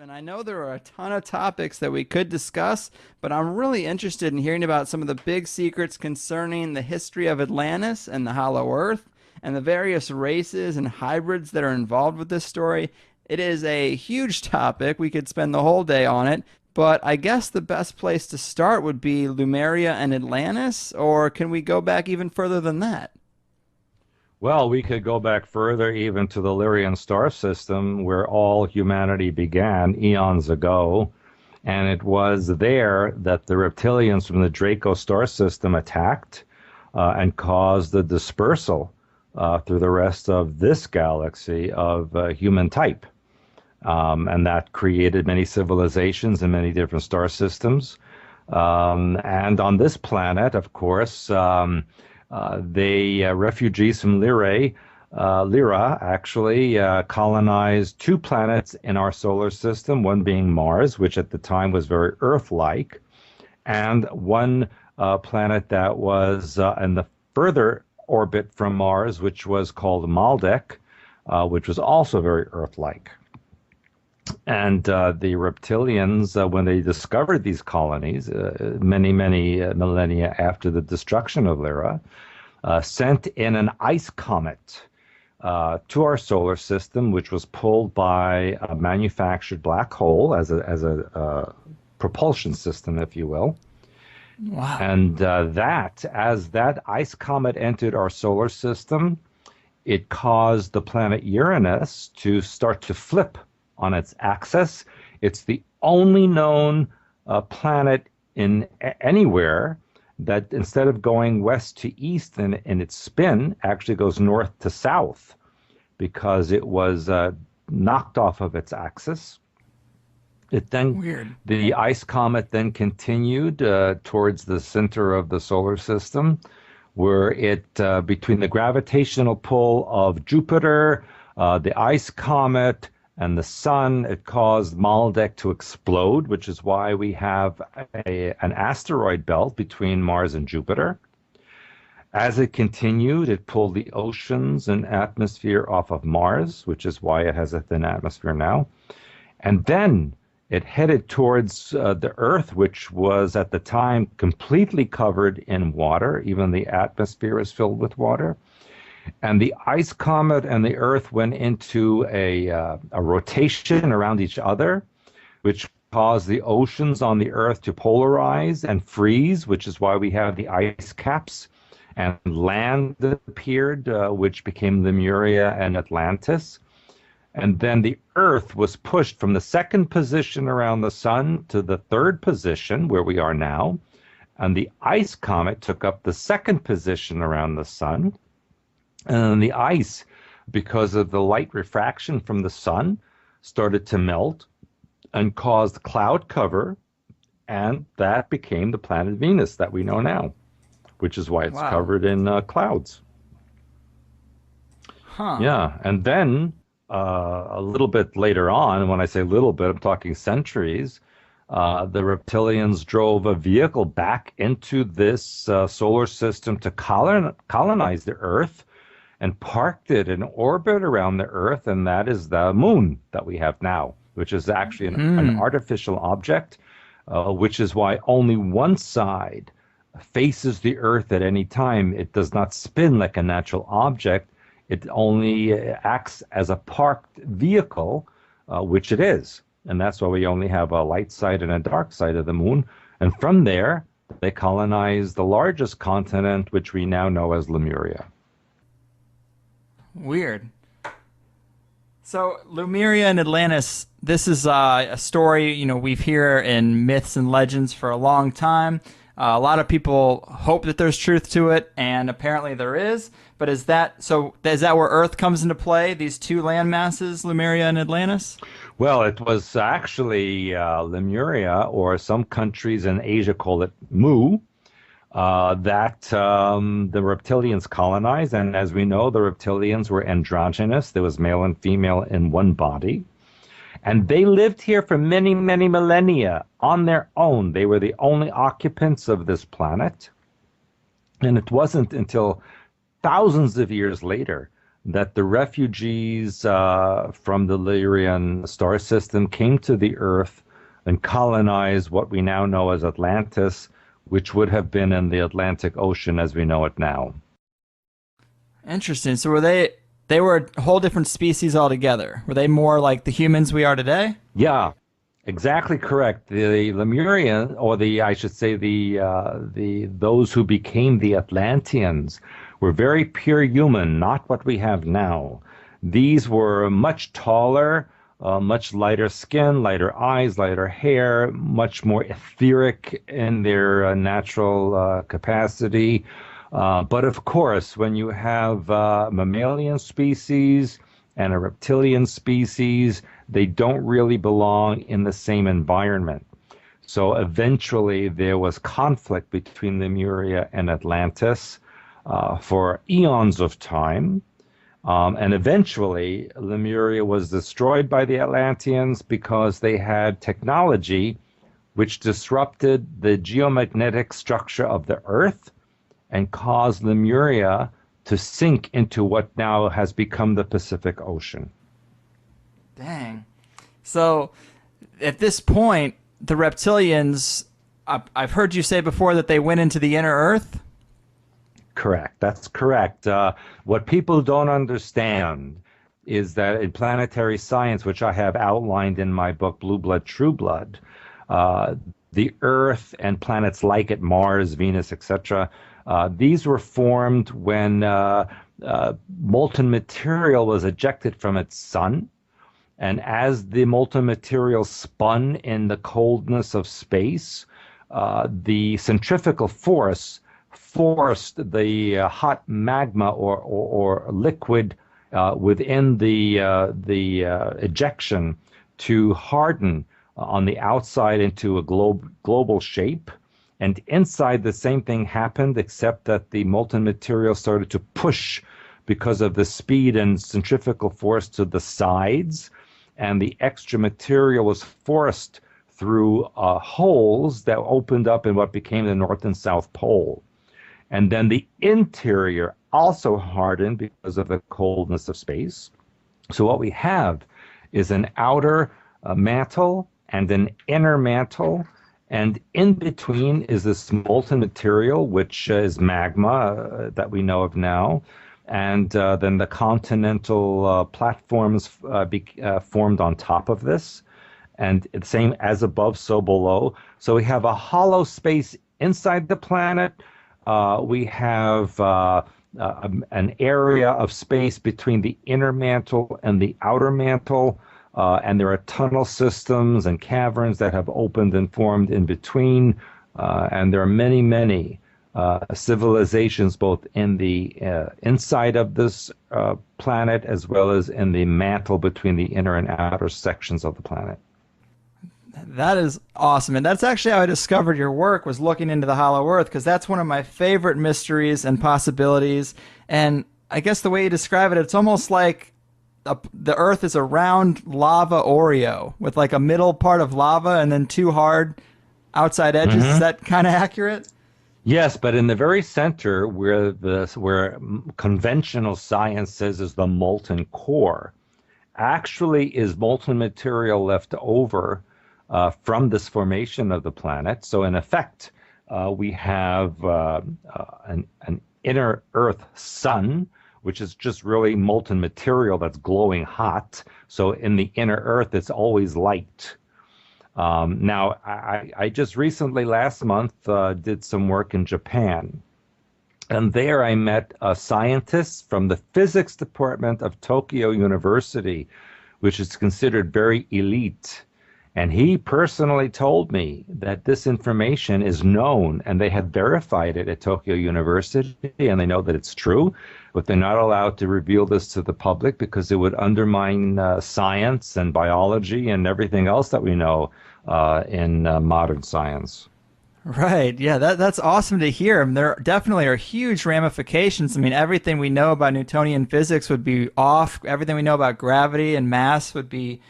And I know there are a ton of topics that we could discuss, but I'm really interested in hearing about some of the big secrets concerning the history of Atlantis and the Hollow Earth and the various races and hybrids that are involved with this story. It is a huge topic. We could spend the whole day on it, but I guess the best place to start would be Lemuria and Atlantis, or can we go back even further than that? Well, we could go back further even to the Lyrian star system where all humanity began eons ago. And it was there that the reptilians from the Draco star system attacked and caused the dispersal through the rest of this galaxy of human type. And that created many civilizations and many different star systems. And on this planet, of course, refugees from Lyra actually colonized two planets in our solar system, one being Mars, which at the time was very Earth-like, and one planet that was in the further orbit from Mars, which was called Maldek, which was also very Earth-like. And the reptilians, when they discovered these colonies, many millennia after the destruction of Lyra, sent in an ice comet to our solar system, which was pulled by a manufactured black hole as a propulsion system, if you will. Wow. And as that ice comet entered our solar system, it caused the planet Uranus to start to flip on its axis. It's the only known planet anywhere that instead of going west to east in its spin, actually goes north to south because it was knocked off of its axis. Weird. The ice comet then continued towards the center of the solar system, where it between the gravitational pull of Jupiter, the ice comet, and the sun, it caused Maldek to explode, which is why we have an asteroid belt between Mars and Jupiter. As it continued, it pulled the oceans and atmosphere off of Mars, which is why it has a thin atmosphere now. And then it headed towards the Earth, which was at the time completely covered in water. Even the atmosphere is filled with water. And the ice comet and the Earth went into a rotation around each other, which caused the oceans on the Earth to polarize and freeze, which is why we have the ice caps. And land appeared, which became Lemuria and Atlantis. And then the Earth was pushed from the second position around the sun to the third position, where we are now. And the ice comet took up the second position around the sun. And the ice, because of the light refraction from the sun, started to melt and caused cloud cover, and that became the planet Venus that we know now, which is why it's covered in clouds. Huh. Yeah, and then a little bit later on, when I say little bit, I'm talking centuries, the reptilians drove a vehicle back into this solar system to colonize the Earth, and parked it in orbit around the Earth, and that is the moon that we have now, which is actually an artificial object, which is why only one side faces the Earth at any time. It does not spin like a natural object. It only acts as a parked vehicle, which it is. And that's why we only have a light side and a dark side of the moon. And from there, they colonized the largest continent, which we now know as Lemuria. Weird. So, Lemuria and Atlantis, this is a story, we've heard in myths and legends for a long time. A lot of people hope that there's truth to it, and apparently there is. But is that where Earth comes into play, these two land masses, Lemuria and Atlantis? Well, it was actually Lemuria, or some countries in Asia call it Mu, that the reptilians colonized. And as we know, the reptilians were androgynous. There was male and female in one body. And they lived here for many millennia on their own. They were the only occupants of this planet. And it wasn't until thousands of years later that the refugees from the Lyrian star system came to the Earth and colonized what we now know as Atlantis, which would have been in the Atlantic Ocean as we know it now. Interesting. So they were a whole different species altogether? Were they more like the humans we are today? Yeah, exactly correct. The Lemurian, or I should say those who became the Atlanteans, were very pure human, not what we have now. These were much taller, much lighter skin, lighter eyes, lighter hair, much more etheric in their natural capacity. But of course, when you have a mammalian species and a reptilian species, they don't really belong in the same environment. So eventually there was conflict between Lemuria and Atlantis for eons of time. And eventually Lemuria was destroyed by the Atlanteans because they had technology which disrupted the geomagnetic structure of the Earth and caused Lemuria to sink into what now has become the Pacific Ocean. Dang. So at this point, the reptilians, I've heard you say before that they went into the inner Earth? Correct. That's correct. What people don't understand is that in planetary science, which I have outlined in my book, Blue Blood, True Blood, the Earth and planets like it, Mars, Venus, etc., these were formed when molten material was ejected from its sun. And as the molten material spun in the coldness of space, the centrifugal force forced the hot magma or liquid within the ejection to harden on the outside into a global shape. And inside, the same thing happened, except that the molten material started to push because of the speed and centrifugal force to the sides, and the extra material was forced through holes that opened up in what became the North and South Pole. And then the interior also hardened because of the coldness of space. So what we have is an outer mantle and an inner mantle, and in between is this molten material, which is magma that we know of now. And then the continental platforms formed on top of this. And the same as above, so below. So we have a hollow space inside the planet. We have an area of space between the inner mantle and the outer mantle. And there are tunnel systems and caverns that have opened and formed in between. And there are many, many civilizations both in the inside of this planet as well as in the mantle between the inner and outer sections of the planet. That is awesome. And that's actually how I discovered your work, was looking into the Hollow Earth, because that's one of my favorite mysteries and possibilities. And I guess the way you describe it, it's almost like the Earth is a round lava Oreo with like a middle part of lava and then two hard outside edges. Is that kind of accurate? Yes, but in the very center, where conventional science says is the molten core, actually is molten material left over from this formation of the planet. So in effect, we have an inner Earth sun, which is just really molten material that's glowing hot. So in the inner Earth, it's always light. Now, I just recently, last month, did some work in Japan. And there I met scientists from the physics department of Tokyo University, which is considered very elite. And he personally told me that this information is known, and they had verified it at Tokyo University, and they know that it's true, but they're not allowed to reveal this to the public because it would undermine science and biology and everything else that we know in modern science. Right. Yeah, that's awesome to hear. There definitely are huge ramifications. I mean, everything we know about Newtonian physics would be off. Everything we know about gravity and mass would be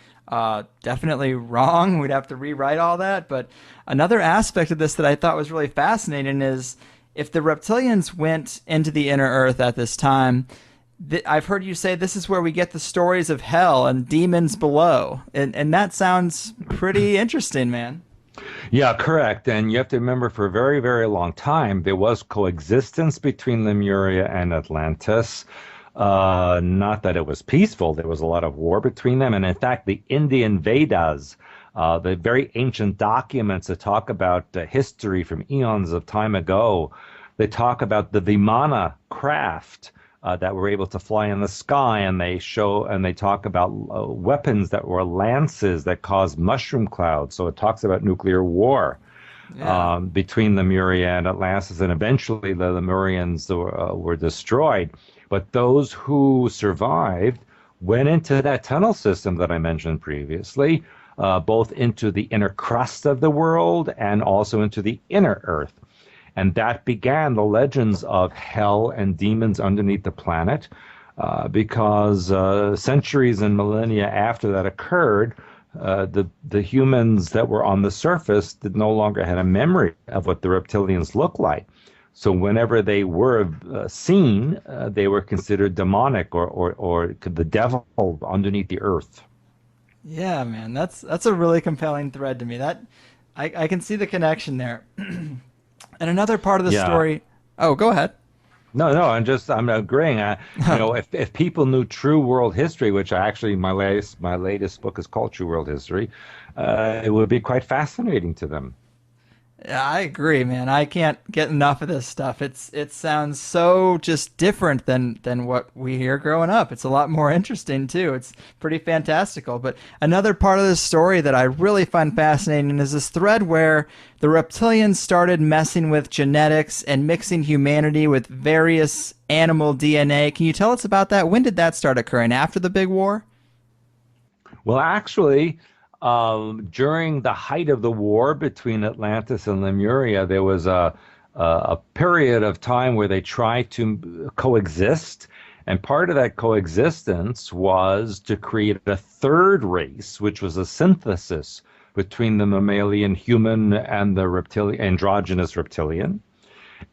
definitely wrong. We'd have to rewrite all that. But another aspect of this that I thought was really fascinating is if the reptilians went into the inner Earth at this time, I've heard you say this is where we get the stories of hell and demons below, and that sounds pretty interesting, man. Yeah, correct. And you have to remember for a very, very long time, there was coexistence between Lemuria and Atlantis. Not that it was peaceful, there was a lot of war between them. And in fact, the Indian Vedas, the very ancient documents that talk about history from eons of time ago, they talk about the Vimana craft that were able to fly in the sky, and they talk about weapons that were lances that caused mushroom clouds. So it talks about nuclear war Yeah. between Lemuria and Atlantis, and eventually the Lemurians were destroyed. But those who survived went into that tunnel system that I mentioned previously, both into the inner crust of the world and also into the inner earth. And that began the legends of hell and demons underneath the planet, because centuries and millennia after that occurred, the humans that were on the surface did no longer had a memory of what the reptilians looked like. So whenever they were seen, they were considered demonic or the devil underneath the earth. Yeah, man, that's a really compelling thread to me. That I can see the connection there. And another part of the Yeah. story. Oh, go ahead. No, I'm agreeing. If people knew true world history, which my latest book is called True World History, it would be quite fascinating to them. Yeah, I agree, man. I can't get enough of this stuff. It sounds so just different than what we hear growing up. It's a lot more interesting too. It's pretty fantastical. But another part of the story that I really find fascinating is this thread where the reptilians started messing with genetics and mixing humanity with various animal DNA. Can you tell us about that? When did that start occurring? After the big war? Well, actually, during the height of the war between Atlantis and Lemuria, there was a period of time where they tried to coexist. And part of that coexistence was to create a third race, which was a synthesis between the mammalian human and the reptilian, androgynous reptilian.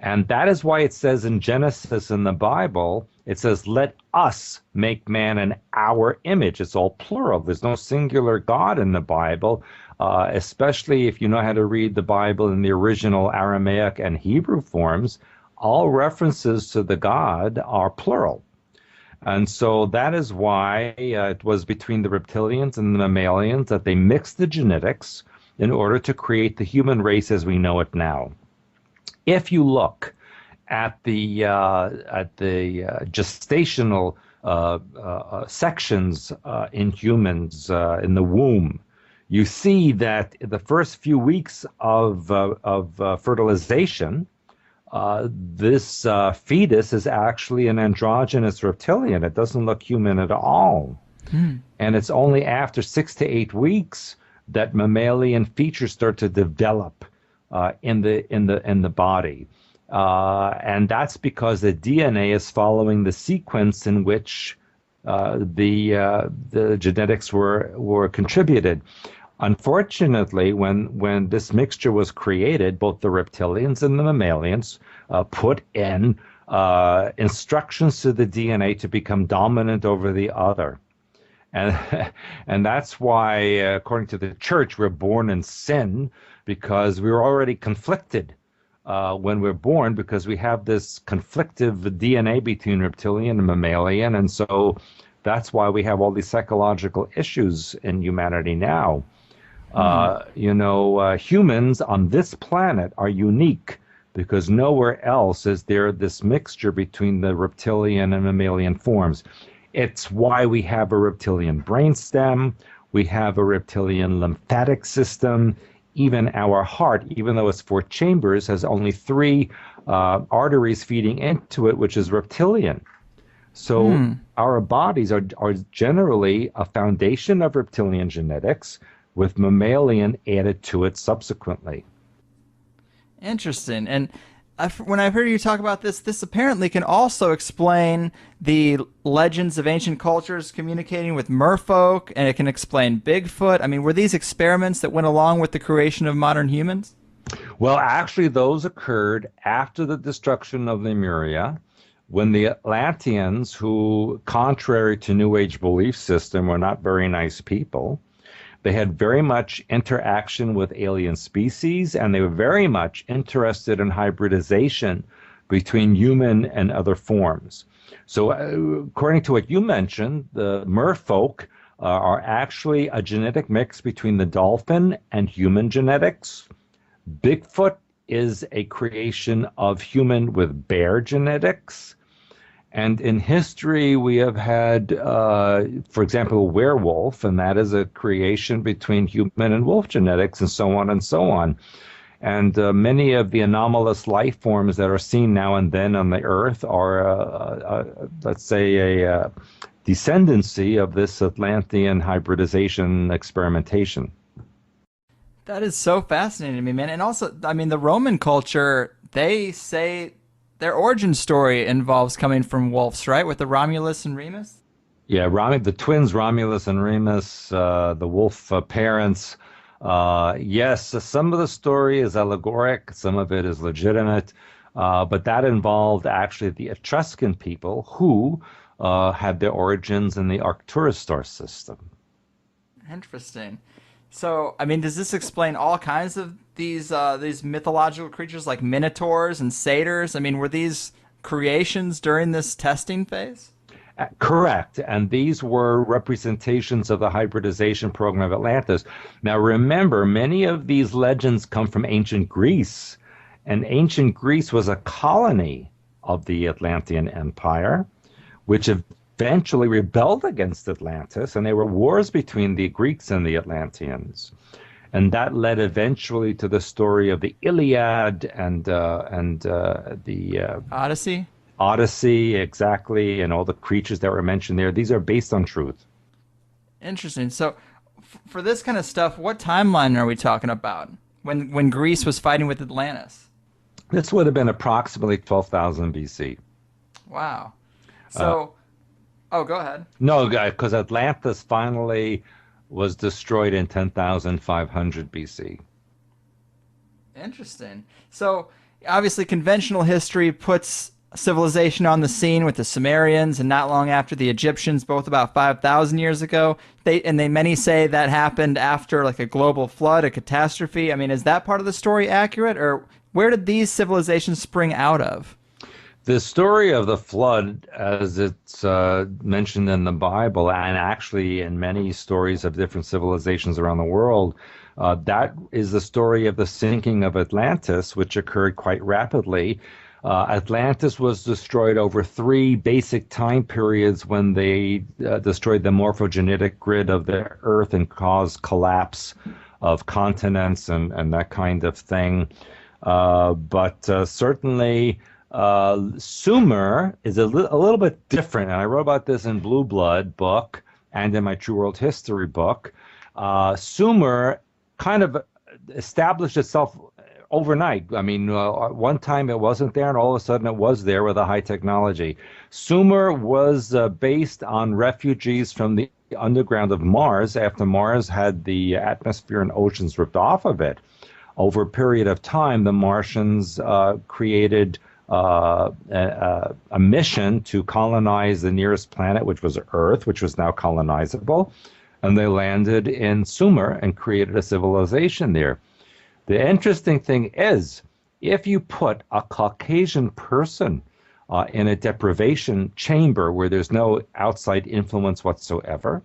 And that is why it says in Genesis in the Bible, it says, let us make man in our image. It's all plural. There's no singular God in the Bible, especially if you know how to read the Bible in the original Aramaic and Hebrew forms. All references to the God are plural. And so that is why it was between the reptilians and the mammalians that they mixed the genetics in order to create the human race as we know it now. If you look at the gestational sections in humans in the womb, you see that the first few weeks of fertilization, this fetus is actually an androgynous reptilian. It doesn't look human at all. And it's only after 6 to 8 weeks that mammalian features start to develop in the body, and that's because the DNA is following the sequence in which the genetics were contributed. Unfortunately, when this mixture was created, both the reptilians and the mammalians put in instructions to the DNA to become dominant over the other. And, and that's why, according to the church, we're born in sin, because we're already conflicted when we're born, because we have this conflictive DNA between reptilian and mammalian. And so that's why we have all these psychological issues in humanity now. Humans on this planet are unique because nowhere else is there this mixture between the reptilian and mammalian forms. It's why we have a reptilian brainstem, we have a reptilian lymphatic system, even our heart, even though it's 4 chambers, has only 3 arteries feeding into it, which is reptilian. So our bodies are generally a foundation of reptilian genetics with mammalian added to it subsequently. Interesting. And when I've heard you talk about this apparently can also explain the legends of ancient cultures communicating with merfolk, and it can explain Bigfoot. I mean, were these experiments that went along with the creation of modern humans? Well, actually, those occurred after the destruction of Lemuria. when the Atlanteans, who, contrary to New Age belief system, were not very nice people, they had very much interaction with alien species, and they were very much interested in hybridization between human and other forms. So according to what you mentioned, the merfolk are actually a genetic mix between the dolphin and human genetics. Bigfoot is a creation of human with bear genetics. And in history, we have had, for example, a werewolf, and that is a creation between human and wolf genetics, and so on and so on. And many of the anomalous life forms that are seen now and then on the Earth are, let's say, a descendancy of this Atlantean hybridization experimentation. That is so fascinating to me, man. And also, I mean, the Roman culture, they say their origin story involves coming from wolves, right? With the Romulus and Remus? Yeah, the twins Romulus and Remus, the wolf parents. Yes, some of the story is allegoric, some of it is legitimate, but that involved actually the Etruscan people who had their origins in the Arcturus star system. Interesting. So, I mean, does this explain all kinds of these mythological creatures like minotaurs and satyrs? I mean, were these creations during this testing phase? Correct. And these were representations of the hybridization program of Atlantis. Now, remember, many of these legends come from ancient Greece, and ancient Greece was a colony of the Atlantean Empire, which eventually rebelled against Atlantis, and there were wars between the Greeks and the Atlanteans. And that led eventually to the story of the Iliad and the Odyssey? Odyssey, exactly, and all the creatures that were mentioned there. These are based on truth. Interesting. So, for this kind of stuff, what timeline are we talking about? When Greece was fighting with Atlantis? This would have been approximately 12,000 BC. Wow. So, oh, go ahead. No, because Atlantis finally was destroyed in 10,500 BC. Interesting. So, obviously, conventional history puts civilization on the scene with the Sumerians, and not long after the Egyptians, both about 5,000 years ago. Many say that happened after like a global flood, a catastrophe. I mean, is that part of the story accurate, or where did these civilizations spring out of? The story of the flood, as it's mentioned in the Bible, and actually in many stories of different civilizations around the world, that is the story of the sinking of Atlantis, which occurred quite rapidly. Atlantis was destroyed over three basic time periods when they destroyed the morphogenetic grid of the Earth and caused collapse of continents and that kind of thing. But certainly, Sumer is a little bit different, and I wrote about this in Blue Blood book and in my True World History book. Sumer kind of established itself overnight. I mean, one time it wasn't there, and all of a sudden it was there with a high technology. Sumer was based on refugees from the underground of Mars after Mars had the atmosphere and oceans ripped off of it. Over a period of time, the Martians created a mission to colonize the nearest planet, which was Earth, which was now colonizable. And they landed in Sumer and created a civilization there. The interesting thing is, if you put a Caucasian person in a deprivation chamber where there's no outside influence whatsoever,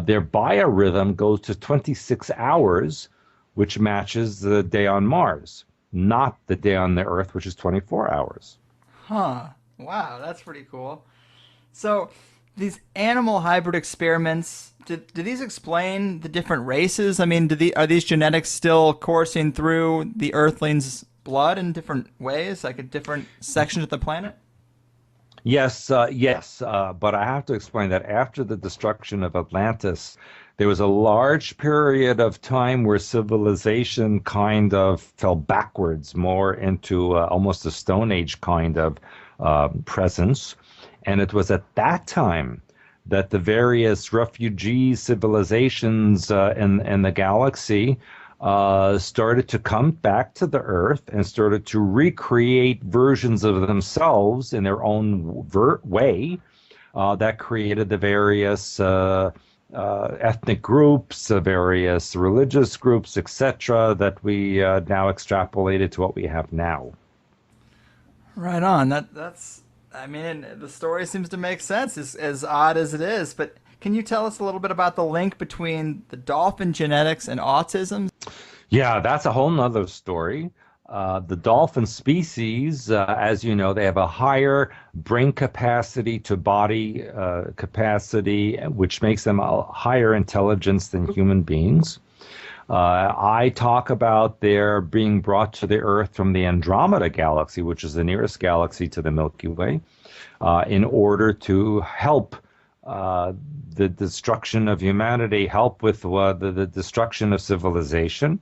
their biorhythm goes to 26 hours, which matches the day on Mars, not the day on the Earth, which is 24 hours. Huh. Wow, that's pretty cool. So, these animal hybrid experiments, do these explain the different races? I mean, are these genetics still coursing through the Earthlings' blood in different ways, like at different sections of the planet? Yes, but I have to explain that after the destruction of Atlantis, there was a large period of time where civilization kind of fell backwards, more into almost a Stone Age kind of presence. And it was at that time that the various refugee civilizations in the galaxy started to come back to the Earth and started to recreate versions of themselves in their own way that created the various ethnic groups, various religious groups, etc., that we now extrapolated to what we have now. Right on. That's. I mean, the story seems to make sense, as odd as it is. But can you tell us a little bit about the link between the dolphin genetics and autism? Yeah, that's a whole nother story. The dolphin species, as you know, they have a higher brain capacity to body capacity, which makes them a higher intelligence than human beings. I talk about their being brought to the Earth from the Andromeda galaxy, which is the nearest galaxy to the Milky Way, in order to help the destruction of humanity, help with the destruction of civilization.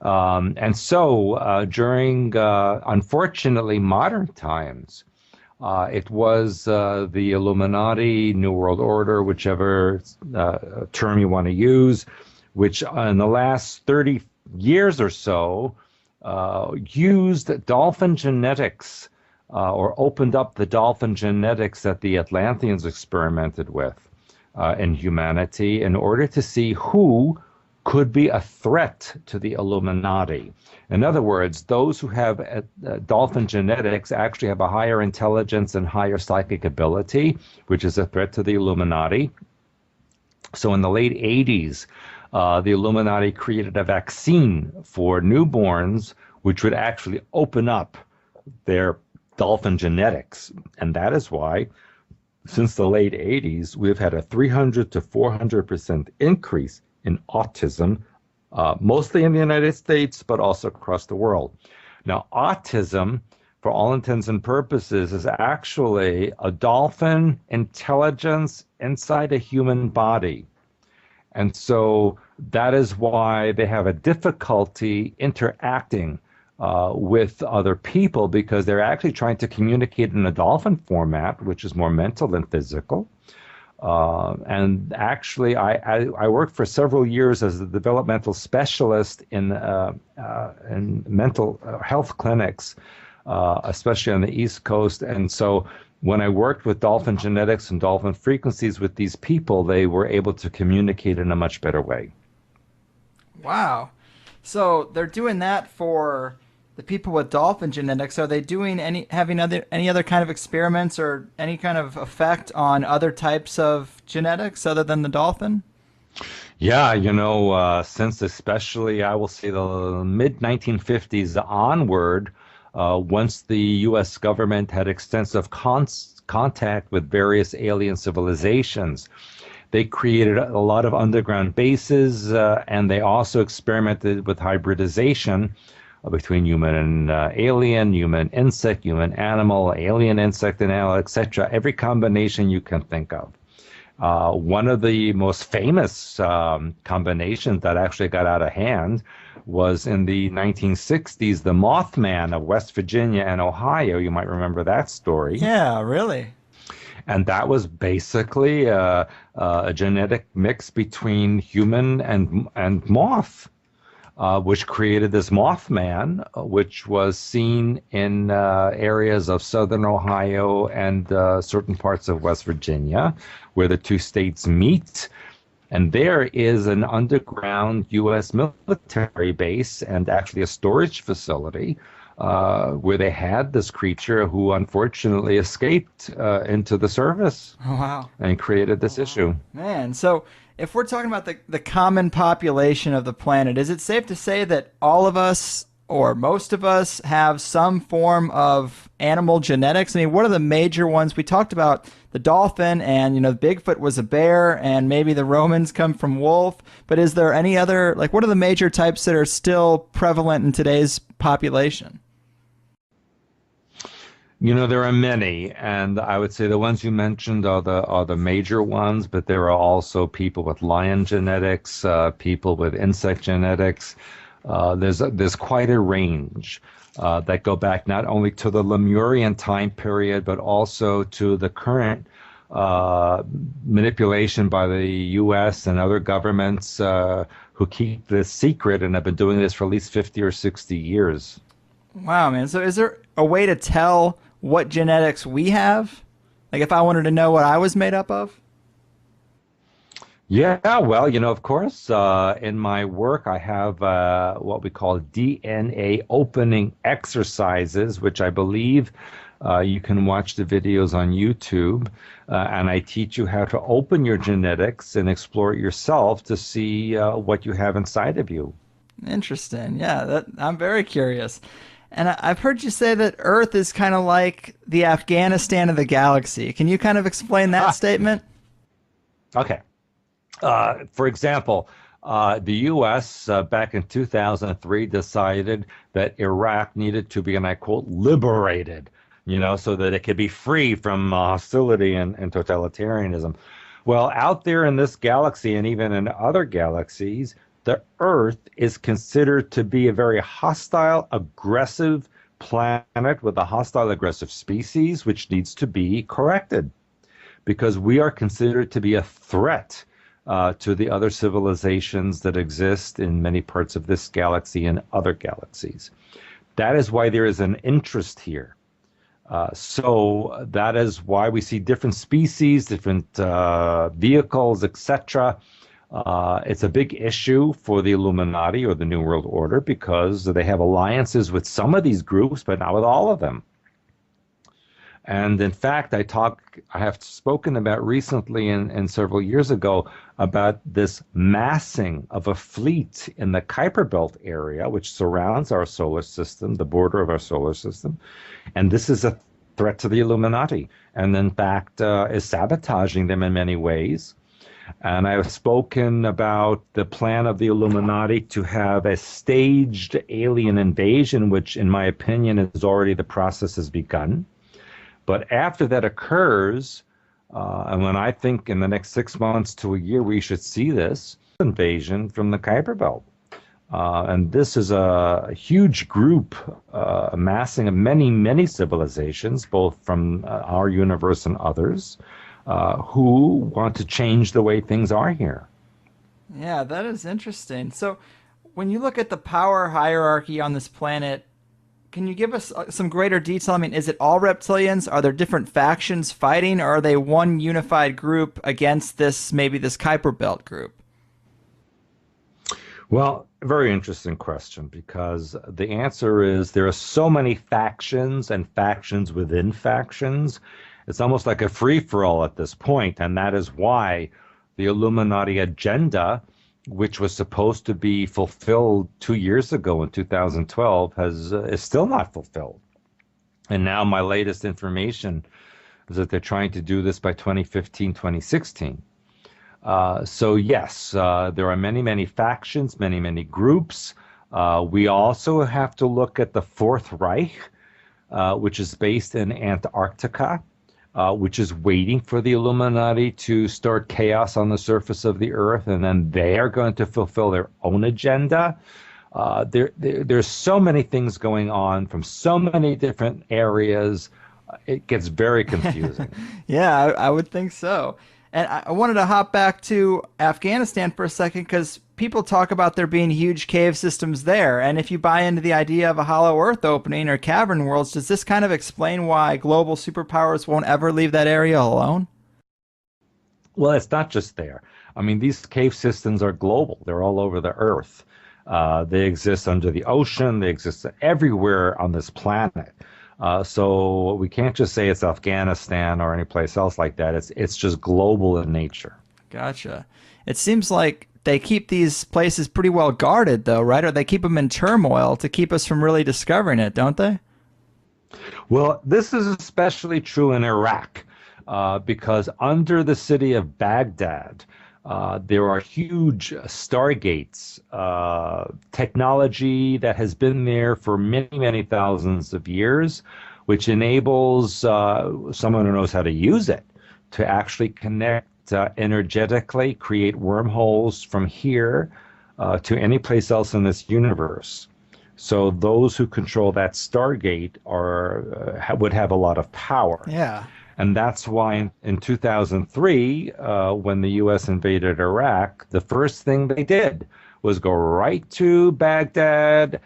And so during, unfortunately, modern times, it was the Illuminati, New World Order, whichever term you want to use, which in the last 30 years or so used dolphin genetics or opened up the dolphin genetics that the Atlanteans experimented with in humanity in order to see who could be a threat to the Illuminati. In other words, those who have dolphin genetics actually have a higher intelligence and higher psychic ability, which is a threat to the Illuminati. So in the late 80s, the Illuminati created a vaccine for newborns, which would actually open up their dolphin genetics. And that is why, since the late 80s, we've had a 300 to 400% increase in autism, mostly in the United States, but also across the world. Now, autism, for all intents and purposes, is actually a dolphin intelligence inside a human body. And so that is why they have a difficulty interacting with other people, because they're actually trying to communicate in a dolphin format, which is more mental than physical. And actually, I worked for several years as a developmental specialist in mental health clinics, especially on the East Coast. And so when I worked with dolphin genetics and dolphin frequencies with these people, they were able to communicate in a much better way. Wow. So they're doing that for the people with dolphin genetics. Are they doing any other kind of experiments or any kind of effect on other types of genetics other than the dolphin? Yeah, since especially I will say the mid 1950s onward, once the U.S. government had extensive contact with various alien civilizations, they created a lot of underground bases, and they also experimented with hybridization between human and alien, human insect, human animal, alien insect and animal, etc. Every combination you can think of. One of the most famous combinations that actually got out of hand was in the 1960s, the Mothman of West Virginia and Ohio. You might remember that story. Yeah, really. And that was basically a genetic mix between human and moth, which created this Mothman, which was seen in areas of southern Ohio and certain parts of West Virginia, where the two states meet. And there is an underground U.S. military base and actually a storage facility where they had this creature who unfortunately escaped into the service. Oh, wow. And created this issue. Man, so if we're talking about the common population of the planet, is it safe to say that all of us or most of us have some form of animal genetics? I mean, what are the major ones? We talked about the dolphin, and Bigfoot was a bear, and maybe the Romans come from wolf. But is there any other, what are the major types that are still prevalent in today's population? There are many, and I would say the ones you mentioned are the major ones, but there are also people with lion genetics, people with insect genetics. There's quite a range that go back not only to the Lemurian time period, but also to the current manipulation by the U.S. and other governments who keep this secret and have been doing this for at least 50 or 60 years. Wow, man. So is there a way to tell what genetics we have? Like if I wanted to know what I was made up of? Yeah, well, of course, in my work, I have what we call DNA opening exercises, which I believe you can watch the videos on YouTube. And I teach you how to open your genetics and explore it yourself to see what you have inside of you. Interesting. Yeah, I'm very curious. And I've heard you say that Earth is kind of like the Afghanistan of the galaxy. Can you kind of explain that statement? Okay. For example, the U.S. Back in 2003 decided that Iraq needed to be, and I quote, liberated, so that it could be free from hostility and totalitarianism. Well, out there in this galaxy and even in other galaxies, the Earth is considered to be a very hostile, aggressive planet with a hostile, aggressive species, which needs to be corrected because we are considered to be a threat to the other civilizations that exist in many parts of this galaxy and other galaxies. That is why there is an interest here. So that is why we see different species, different vehicles, etc. It's a big issue for the Illuminati or the New World Order because they have alliances with some of these groups, but not with all of them. And in fact, I have spoken about recently and several years ago about this massing of a fleet in the Kuiper Belt area, which surrounds our solar system, the border of our solar system. And this is a threat to the Illuminati, and in fact is sabotaging them in many ways. And I have spoken about the plan of the Illuminati to have a staged alien invasion, which in my opinion is already the process has begun. But after that occurs, and when I think in the next 6 months to a year, we should see this invasion from the Kuiper Belt. And this is a huge group amassing of many, many civilizations, both from our universe and others, who want to change the way things are here. Yeah, that is interesting. So when you look at the power hierarchy on this planet, can you give us some greater detail? I mean, is it all reptilians? Are there different factions fighting, or are they one unified group against maybe this Kuiper Belt group? Well, very interesting question, because the answer is there are so many factions and factions within factions. It's almost like a free-for-all at this point, and that is why the Illuminati agenda, which was supposed to be fulfilled 2 years ago in 2012, is still not fulfilled. And now my latest information is that they're trying to do this by 2015, 2016. So yes, there are many, many factions, many, many groups. We also have to look at the Fourth Reich, which is based in Antarctica, which is waiting for the Illuminati to start chaos on the surface of the Earth, and then they are going to fulfill their own agenda. There's so many things going on from so many different areas. It gets very confusing. Yeah, I would think so. And I wanted to hop back to Afghanistan for a second because people talk about there being huge cave systems there. And if you buy into the idea of a hollow earth opening or cavern worlds, does this kind of explain why global superpowers won't ever leave that area alone? Well, it's not just there. I mean, these cave systems are global. They're all over the Earth. They exist under the ocean. They exist everywhere on this planet. So we can't just say it's Afghanistan or any place else like that. It's just global in nature. Gotcha. It seems like they keep these places pretty well guarded, though, right? Or they keep them in turmoil to keep us from really discovering it, don't they? Well, this is especially true in Iraq, because under the city of Baghdad, there are huge Stargates, technology that has been there for many, many thousands of years, which enables someone who knows how to use it to actually connect energetically, create wormholes from here to any place else in this universe. So those who control that Stargate would have a lot of power. Yeah. And that's why in 2003, when the U.S. invaded Iraq, the first thing they did was go right to Baghdad.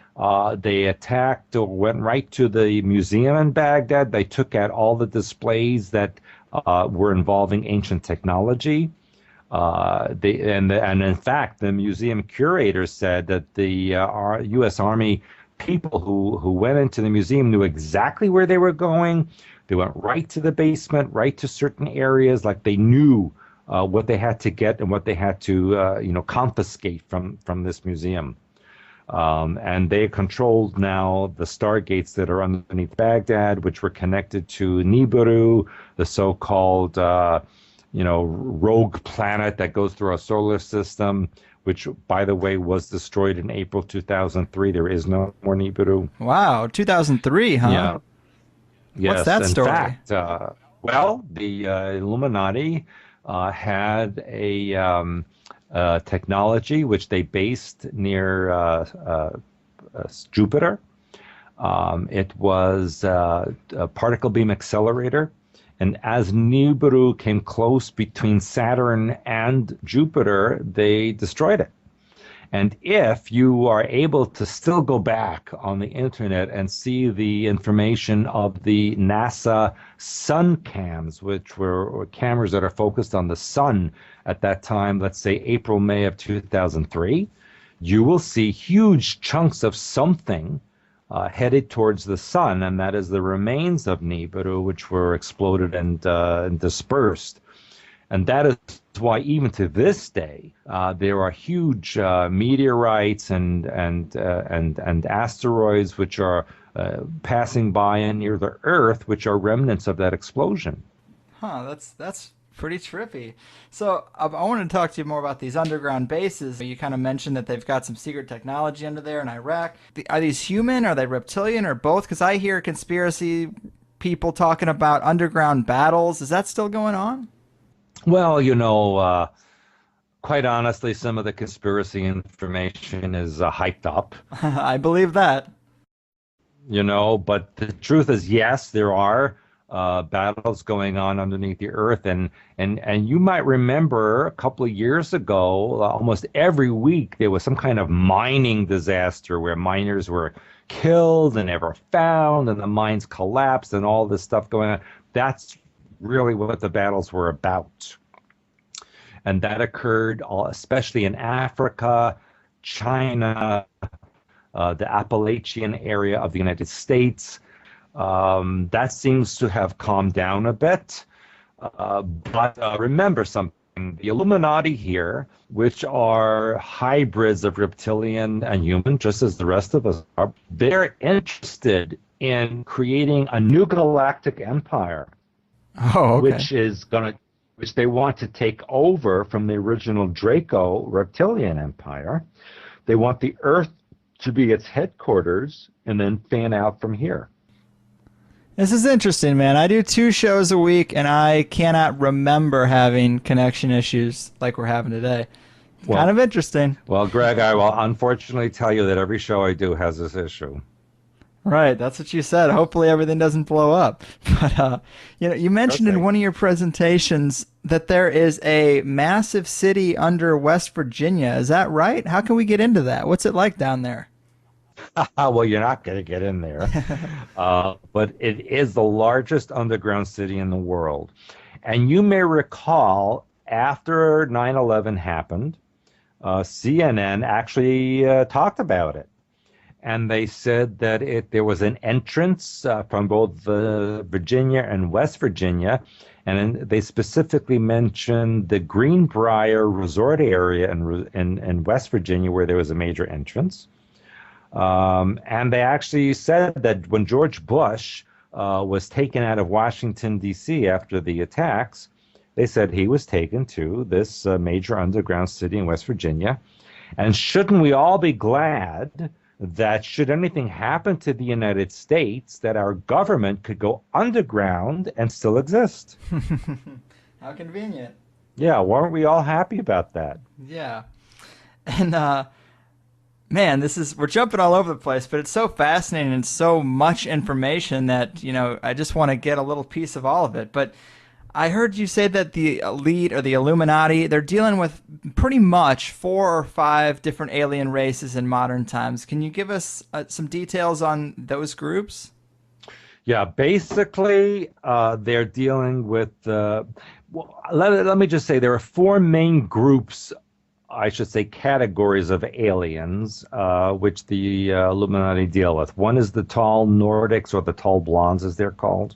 They attacked or went right to the museum in Baghdad. They took out all the displays that were involving ancient technology. And in fact, the museum curator said that the U.S. Army people who went into the museum knew exactly where they were going. They went right to the basement, right to certain areas, like they knew what they had to get and what they had to confiscate from this museum. And they controlled now the Stargates that are underneath Baghdad, which were connected to Nibiru, the so-called rogue planet that goes through our solar system, which, by the way, was destroyed in April 2003. There is no more Nibiru. Wow, 2003, huh? Yeah. What's Yes. that In story? fact, well, the Illuminati had a technology which they based near Jupiter. It was a particle beam accelerator. And as Nibiru came close between Saturn and Jupiter, they destroyed it. And if you are able to still go back on the internet and see the information of the NASA sun cams, which were cameras that are focused on the sun at that time, let's say April, May of 2003, you will see huge chunks of something headed towards the sun, and that is the remains of Nibiru, which were exploded and dispersed. And that is why, even to this day, there are huge meteorites and asteroids which are passing by and near the Earth, which are remnants of that explosion. Huh, that's pretty trippy. So I want to talk to you more about these underground bases. You kind of mentioned that they've got some secret technology under there in Iraq. Are these human? Are they reptilian, or both? Because I hear conspiracy people talking about underground battles. Is that still going on? Well, quite honestly, some of the conspiracy information is hyped up. I believe that. But the truth is, yes, there are battles going on underneath the earth, and you might remember a couple of years ago, almost every week there was some kind of mining disaster where miners were killed and never found, and the mines collapsed, and all this stuff going on. That's really what the battles were about. And that occurred especially in Africa, China, the Appalachian area of the United States. That seems to have calmed down a bit. But remember something. The Illuminati here, which are hybrids of reptilian and human, just as the rest of us are, they're interested in creating a new galactic empire. Oh, okay. Which they want to take over from the original Draco reptilian empire. They want the Earth to be its headquarters and then fan out from here. This is interesting, man. I do 2 shows a week, and I cannot remember having connection issues like we're having today. Well, kind of interesting. Well, Greg, I will unfortunately tell you that every show I do has this issue. Right, that's what you said. Hopefully everything doesn't blow up. But you mentioned in one of your presentations that there is a massive city under West Virginia. Is that right? How can we get into that? What's it like down there? Well, you're not going to get in there. But it is the largest underground city in the world. And you may recall, after 9/11 happened, CNN actually talked about it. And they said that there was an entrance from both Virginia and West Virginia, and they specifically mentioned the Greenbrier Resort area in West Virginia, where there was a major entrance. And they actually said that when George Bush was taken out of Washington, D.C. after the attacks, they said he was taken to this major underground city in West Virginia. And shouldn't we all be glad that should anything happen to the United States, that our government could go underground and still exist? How convenient. Yeah, weren't we all happy about that? Yeah. And Man, we're jumping all over the place, but it's so fascinating and so much information that, I just want to get a little piece of all of it. But I heard you say that the elite or the Illuminati, they're dealing with pretty much 4 or 5 different alien races in modern times. Can you give us some details on those groups? Yeah, basically, they're dealing with. Well, let me just say there are four main groups, I should say, categories of aliens, which the Illuminati deal with. One is the tall Nordics, or the tall blondes, as they're called.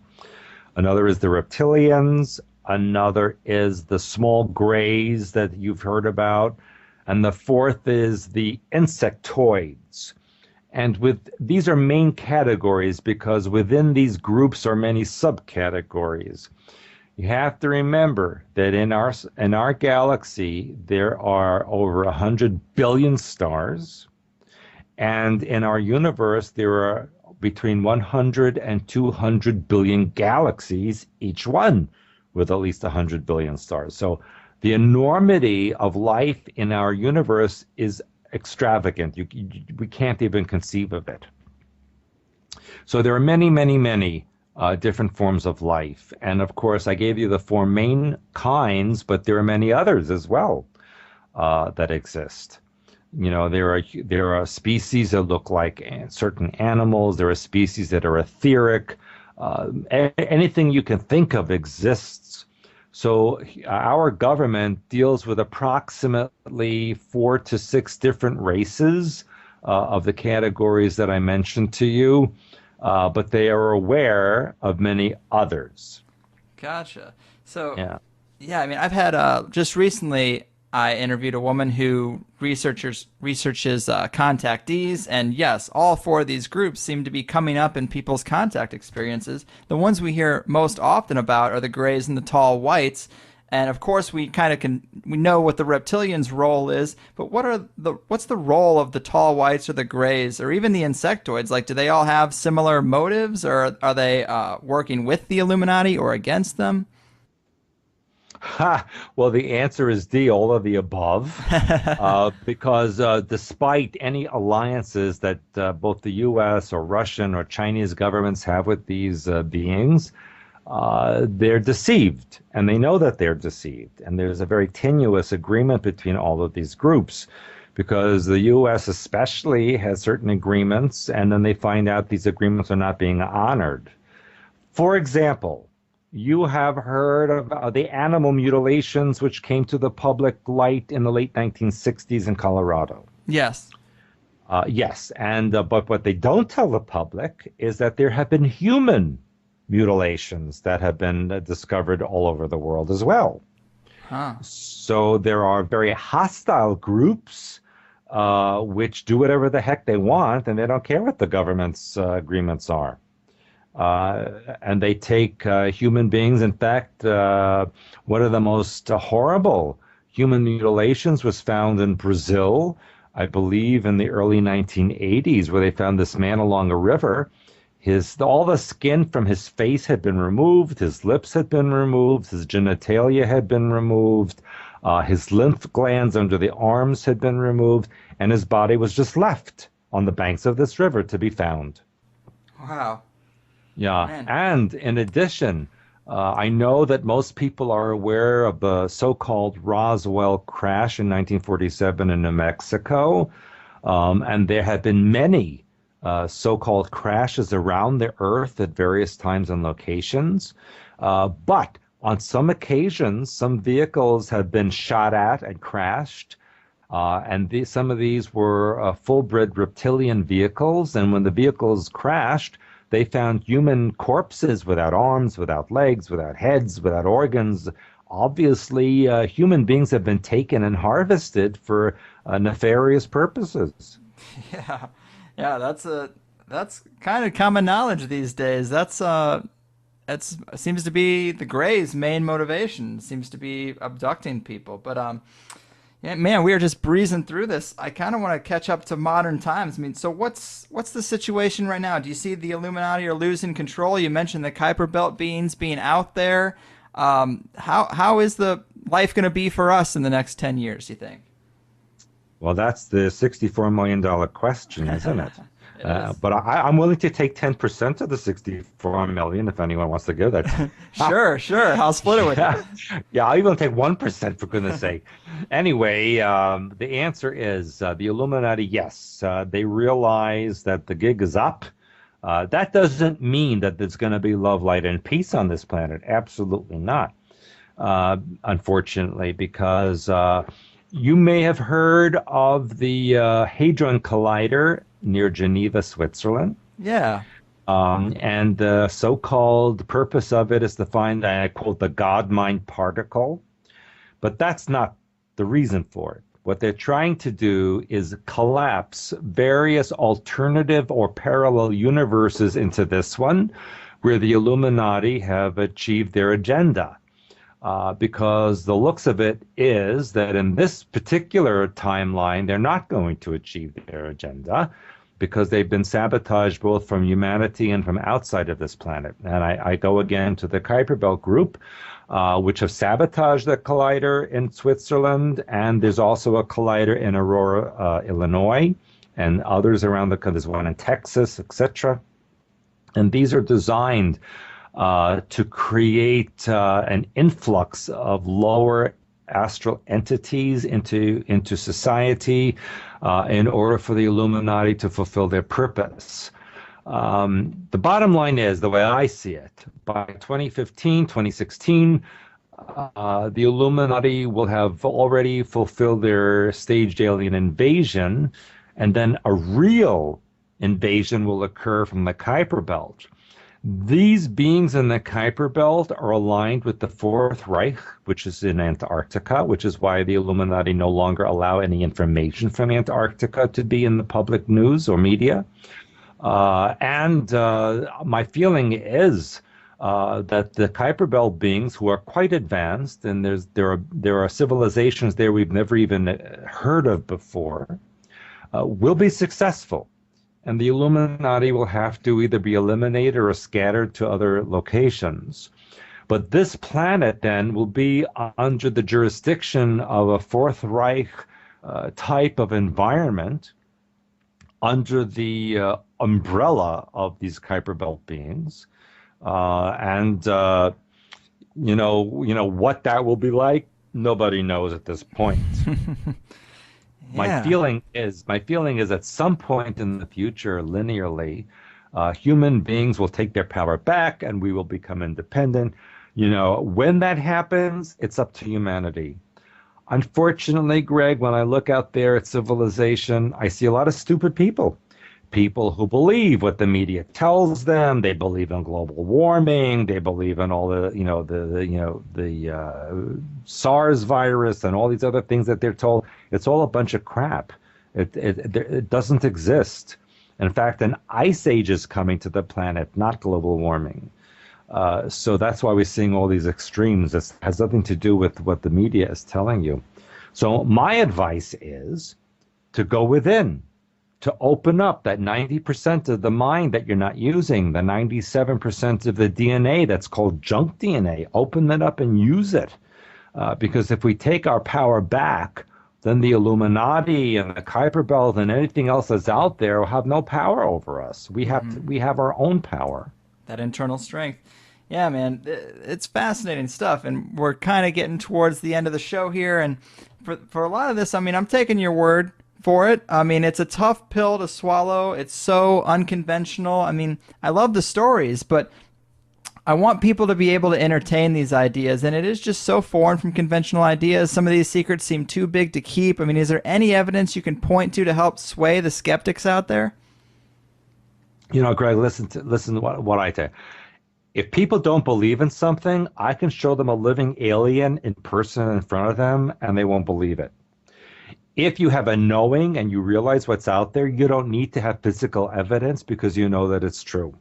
Another is the reptilians. Another is the small grays that you've heard about. And the fourth is the insectoids. And with these are main categories because within these groups are many subcategories. You have to remember that in our galaxy there are over 100 billion stars, and in our universe there are between 100 and 200 billion galaxies, each one with at least 100 billion stars. So the enormity of life in our universe is extravagant. We can't even conceive of it. So there are many, many, many different forms of life. And of course, I gave you the four main kinds, but there are many others as well that exist. There are species that look like certain animals. There are species that are etheric. Anything you can think of exists. So our government deals with approximately 4 to 6 different races of the categories that I mentioned to you, but they are aware of many others. Gotcha. So, Yeah. yeah, I mean, I've had just recently I interviewed a woman who researches contactees, and yes, all 4 of these groups seem to be coming up in people's contact experiences. The ones we hear most often about are the grays and the tall whites, and of course we kind of we know what the reptilians' role is, but what's the role of the tall whites or the grays or even the insectoids? Like, do they all have similar motives, or are they working with the Illuminati or against them? Ha! Well, the answer is D, all of the above, because despite any alliances that both the U.S. or Russian or Chinese governments have with these beings, they're deceived, and they know that they're deceived. And there's a very tenuous agreement between all of these groups, because the U.S. especially has certain agreements, and then they find out these agreements are not being honored. For example, you have heard of the animal mutilations which came to the public light in the late 1960s in Colorado. Yes. Yes, and but what they don't tell the public is that there have been human mutilations that have been discovered all over the world as well. Huh. So there are very hostile groups which do whatever the heck they want, and they don't care what the government's agreements are. And they take human beings. In fact, one of the most horrible human mutilations was found in Brazil, I believe in the early 1980s, where they found this man along a river. All the skin from his face had been removed, his lips had been removed, his genitalia had been removed, his lymph glands under the arms had been removed, and his body was just left on the banks of this river to be found. Wow. Yeah, Man. and in addition, I know that most people are aware of the so-called Roswell crash in 1947 in New Mexico, and there have been many so-called crashes around the Earth at various times and locations. But on some occasions, some vehicles have been shot at and crashed. And some of these were full-bred reptilian vehicles, and when the vehicles crashed, they found human corpses without arms, without legs, without heads, without organs. Obviously, human beings have been taken and harvested for nefarious purposes. Yeah. Yeah, that's kind of common knowledge these days. That's seems to be the Greys' main motivation. Seems to be abducting people. But yeah, man, we are just breezing through this. I kind of want to catch up to modern times. I mean, so what's the situation right now? Do you see the Illuminati are losing control? You mentioned the Kuiper Belt beings being out there. How is the life going to be for us in the next 10 years, you think? Well, that's the $64 million question, isn't it? It is. But I'm willing to take 10% of the 64 million if anyone wants to give that to me. Sure, sure. I'll split it with you. Yeah, yeah, I'll even take 1% for goodness sake. Anyway, the answer is the Illuminati, yes. They realize that the gig is up. That doesn't mean that there's going to be love, light, and peace on this planet. Absolutely not. Unfortunately, because you may have heard of the Hadron Collider near Geneva, Switzerland. Yeah. And the so-called purpose of it is to find, I quote, the God-mind particle. But that's not the reason for it. What they're trying to do is collapse various alternative or parallel universes into this one, where the Illuminati have achieved their agenda. Because the looks of it is that in this particular timeline, they're not going to achieve their agenda because they've been sabotaged both from humanity and from outside of this planet. And I go again to the Kuiper Belt group, which have sabotaged the collider in Switzerland. And there's also a collider in Aurora, Illinois, and others around there's one in Texas, etc. And these are designed to create an influx of lower astral entities into society in order for the Illuminati to fulfill their purpose. The bottom line is, the way I see it, by 2015, 2016, the Illuminati will have already fulfilled their staged alien invasion, and then a real invasion will occur from the Kuiper Belt. These beings in the Kuiper Belt are aligned with the Fourth Reich, which is in Antarctica, which is why the Illuminati no longer allow any information from Antarctica to be in the public news or media. And my feeling is that the Kuiper Belt beings, who are quite advanced, and there are civilizations there we've never even heard of before, will be successful. And the Illuminati will have to either be eliminated or scattered to other locations. But this planet then will be under the jurisdiction of a Fourth Reich type of environment, under the umbrella of these Kuiper Belt beings. And you know what that will be like, nobody knows at this point. Yeah. My feeling is at some point in the future, linearly, human beings will take their power back and we will become independent. You know, when that happens, it's up to humanity. Unfortunately, Greg, when I look out there at civilization, I see a lot of stupid people. People who believe what the media tells them. They believe in global warming. They believe in all the SARS virus and all these other things that they're told. It's all a bunch of crap. It doesn't exist. In fact, an ice age is coming to the planet, not global warming. So that's why we're seeing all these extremes. This has nothing to do with what the media is telling you. So my advice is to go within, to open up that 90% of the mind that you're not using, the 97% of the DNA that's called junk DNA. Open that up and use it. Because if we take our power back, then the Illuminati and the Kuiper Belt and anything else that's out there will have no power over us. We have our own power. That internal strength. Yeah, man, it's fascinating stuff, and we're kind of getting towards the end of the show here, and for a lot of this, I mean, I'm taking your word for it. I mean, it's a tough pill to swallow. It's so unconventional. I mean, I love the stories, but I want people to be able to entertain these ideas, and it is just so foreign from conventional ideas. Some of these secrets seem too big to keep. I mean, is there any evidence you can point to help sway the skeptics out there? You know, Greg, listen to what I tell you. If people don't believe in something, I can show them a living alien in person in front of them, and they won't believe it. If you have a knowing and you realize what's out there, you don't need to have physical evidence because you know that it's true.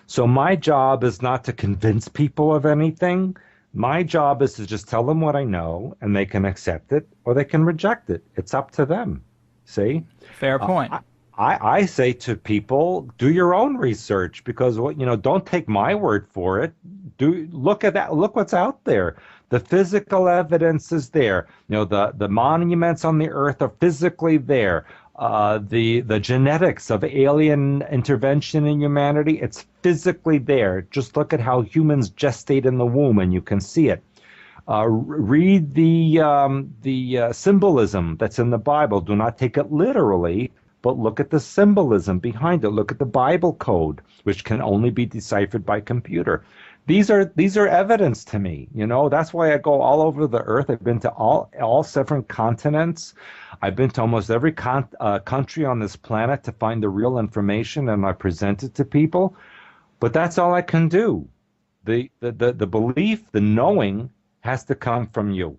So my job is not to convince people of anything. My job is to just tell them what I know, and they can accept it or they can reject it. It's up to them. See? Fair point. I say to people, do your own research because don't take my word for it. Look at that. Look what's out there. The physical evidence is there. The monuments on the earth are physically there. The genetics of alien intervention in humanity, it's physically there. Just look at how humans gestate in the womb, and you can see it. Read the symbolism that's in the Bible. Do not take it literally, but look at the symbolism behind it. Look at the Bible code, which can only be deciphered by computer. These are evidence to me. That's why I go all over the earth. I've been to all 7 continents. I've been to almost every country on this planet to find the real information, and I present it to people. But that's all I can do. The belief, the knowing has to come from you.